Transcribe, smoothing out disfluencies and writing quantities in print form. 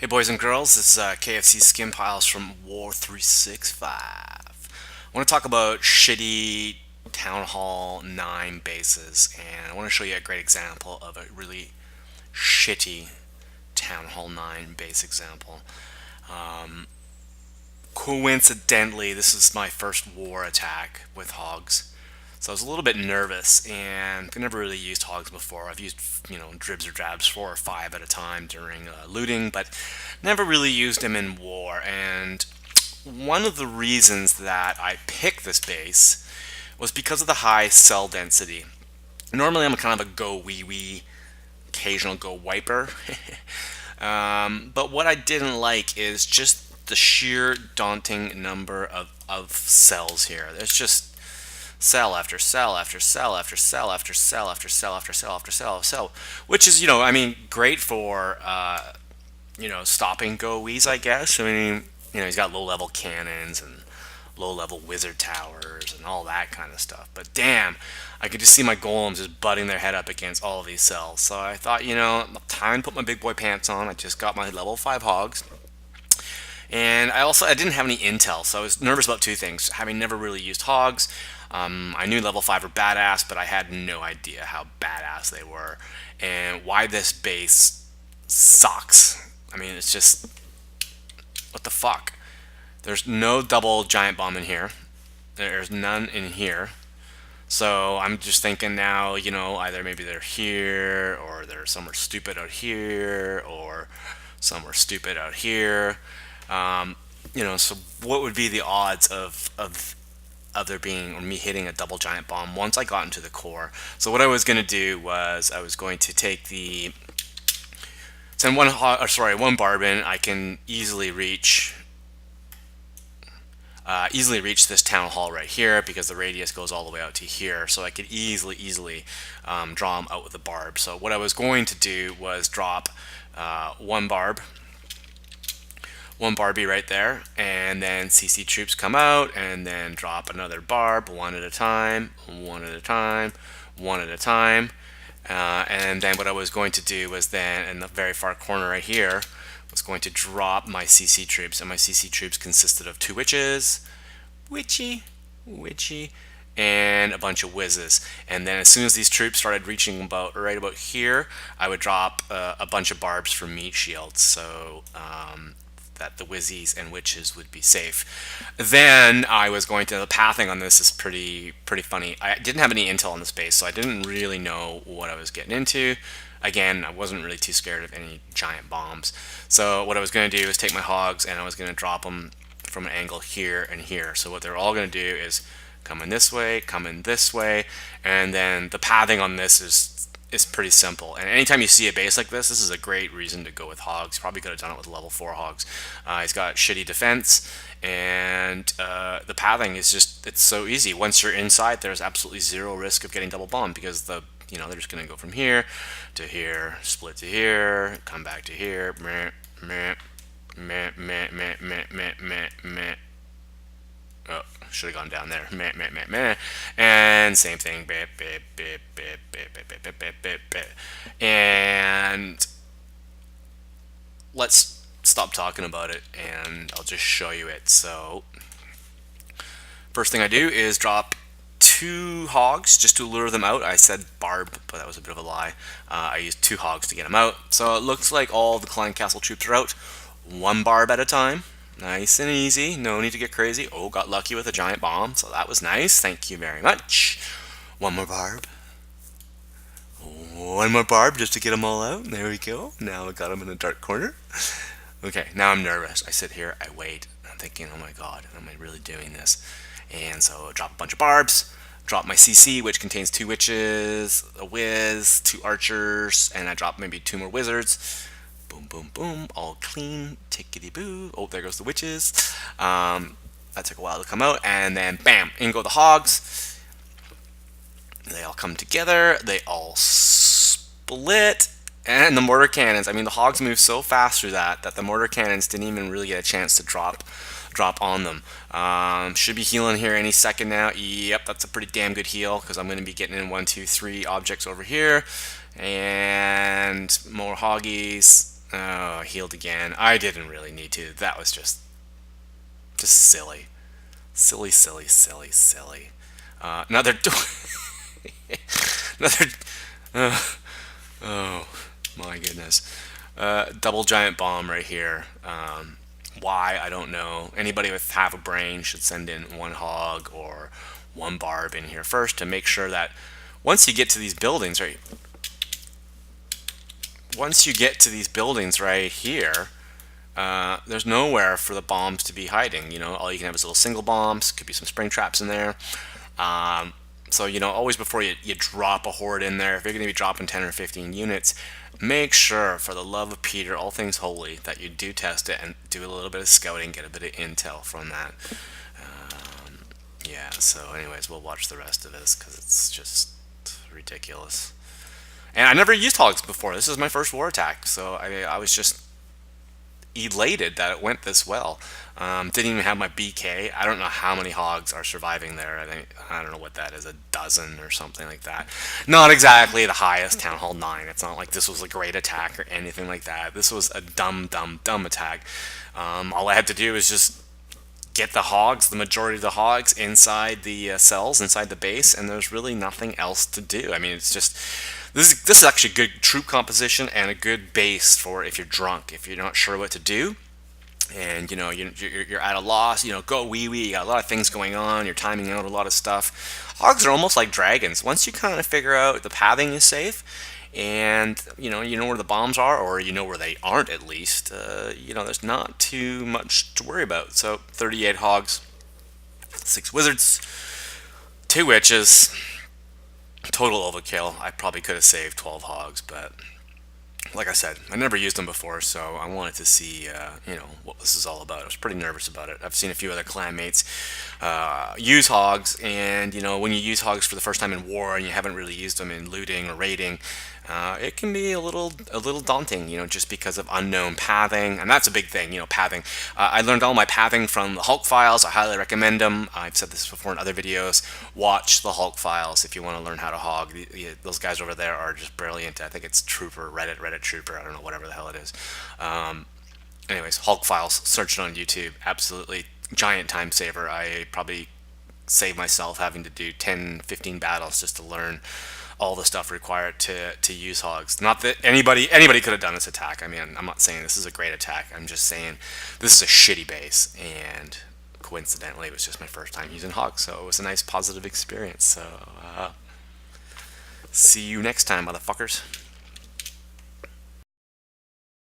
Hey boys and girls, this is KFC Skim Piles from War 365. I want to talk about shitty Town Hall 9 bases, and I want to show you a great example of a really shitty Town Hall 9 base example. Coincidentally, this is my first war attack with hogs. So I was a little bit nervous, and I've never really used hogs before. I've used, dribs or drabs 4 or 5 at a time during looting, but never really used them in war. And one of the reasons that I picked this base was because of the high cell density. Normally, I'm kind of a go wee wee, occasional go wiper. But what I didn't like is just the sheer daunting number of cells here. There's just cell after cell after cell after cell after cell after cell after cell after cell after cell, which is, great for, stopping go-wees, I guess. I mean, he's got low-level cannons and low-level wizard towers and all that kind of stuff. But damn, I could just see my golems just butting their head up against all of these cells. So I thought, time to put my big boy pants on. I just got my level 5 hogs. And I didn't have any intel, so I was nervous about two things. Having never really used hogs, I knew level 5 were badass, but I had no idea how badass they were and why this base sucks. I mean, it's just, what the fuck? There's no double giant bomb in here. There's none in here. So I'm just thinking now, either maybe they're here, or they're somewhere stupid out here, or somewhere stupid out here. So what would be the odds of there being, or me hitting a double giant bomb once I got into the core? So what I was going to do was I was going to take send one barb in. I can easily reach this town hall right here because the radius goes all the way out to here, so I could easily draw them out with the barb. So what I was going to do was drop one Barbie right there, and then CC troops come out, and then drop another barb one at a time, one at a time, one at a time. And then what I was going to do was then in the very far corner right here was going to drop my CC troops, and my CC troops consisted of 2 witches, witchy, and a bunch of whizzes. And then as soon as these troops started reaching right about here, I would drop a bunch of barbs for meat shields, so that the whizzies and witches would be safe. Then I was going to, the pathing on this is pretty funny. I didn't have any intel on the space, so I didn't really know what I was getting into. Again, I wasn't really too scared of any giant bombs. So what I was going to do is take my hogs and I was going to drop them from an angle here and here. So what they're all going to do is come in this way, and then the pathing on this is pretty simple. And anytime you see a base like this is a great reason to go with hogs. Probably could have done it with level 4 hogs. He's got shitty defense, and the pathing is just, it's so easy. Once you're inside, there's absolutely zero risk of getting double bombed because they're just going to go from here to here, split to here, come back to here, meh, meh, meh, meh, meh, meh, meh, meh, meh. Oh, should have gone down there. Meh, meh, meh, meh. And same thing. Bip, bip, bip, bip, bip, bip, bip, bip, bip, bip, bip. And let's stop talking about it and I'll just show you it. So first thing I do is drop 2 hogs just to lure them out. I said barb, but that was a bit of a lie. I used 2 hogs to get them out. So it looks like all the Klein Castle troops are out. 1 barb at a time. Nice and easy. No need to get crazy. Oh, got lucky with a giant bomb, so that was nice. Thank you very much. 1 more barb. 1 more barb just to get them all out. There we go. Now I got them in a dark corner. Okay, now I'm nervous. I sit here, I wait. I'm thinking, oh my god, am I really doing this? And so I drop a bunch of barbs, drop my CC, which contains 2 witches, a whiz, 2 archers, and I drop maybe 2 more wizards. Boom, boom, boom, all clean, tickety boo. Oh, there goes the witches. That took a while to come out, and then bam, in go the hogs. They all come together, they all split, and the mortar cannons. I mean, the hogs move so fast through that the mortar cannons didn't even really get a chance to drop on them. Should be healing here any second now. Yep, that's a pretty damn good heal because I'm going to be getting in 1, 2, 3 objects over here, and more hoggies. Oh, healed again. I didn't really need to. That was just silly. Silly, silly, silly, silly. Another... another... Oh, my goodness. Double giant bomb right here. Why? I don't know. Anybody with half a brain should send in one hog or one barb in here first to make sure that once you get to these buildings, right? Once you get to these buildings right here, there's nowhere for the bombs to be hiding. You know, all you can have is little single bombs. Could be some spring traps in there. So, you know, always before you drop a horde in there, if you're going to be dropping 10 or 15 units, make sure, for the love of Peter, all things holy, that you do test it and do a little bit of scouting, get a bit of intel from that. Yeah, so anyways, we'll watch the rest of this because it's just ridiculous. And I never used hogs before. This is my first war attack, so I was just elated that it went this well. Didn't even have my BK. I don't know how many hogs are surviving there. I don't know what that is, a dozen or something like that. Not exactly the highest Town Hall 9. It's not like this was a great attack or anything like that. This was a dumb attack. All I had to do was just get the hogs, the majority of the hogs, inside the cells, inside the base, and there's really nothing else to do. I mean, it's just this is actually good troop composition and a good base for if you're drunk, if you're not sure what to do, and you know you're at a loss. You know, go wee wee. You got a lot of things going on. You're timing out a lot of stuff. Hogs are almost like dragons. Once you kind of figure out the pathing is safe, and you know where the bombs are, or you know where they aren't at least. You know, there's not too much to worry about. So 38 hogs, 6 wizards, 2 witches. Total overkill. I probably could have saved 12 hogs, but like I said, I never used them before, so I wanted to see, you know, what this is all about. I was pretty nervous about it. I've seen a few other clanmates use hogs, and you know, when you use hogs for the first time in war and you haven't really used them in looting or raiding, it can be a little daunting, you know, just because of unknown pathing, and that's a big thing, you know, pathing. I learned all my pathing from the Hulk files. I highly recommend them. I've said this before in other videos. Watch the Hulk files if you want to learn how to hog. Those guys over there are just brilliant. I think it's Trooper, Reddit Trooper. I don't know, whatever the hell it is. Anyways, Hulk files. Search it on YouTube. Absolutely giant time saver. I probably saved myself having to do 10, 15 battles just to learn all the stuff required to use hogs. Not that anybody could have done this attack. I mean, I'm not saying this is a great attack. I'm just saying this is a shitty base, and coincidentally, it was just my first time using hogs, so it was a nice positive experience. So, see you next time, motherfuckers.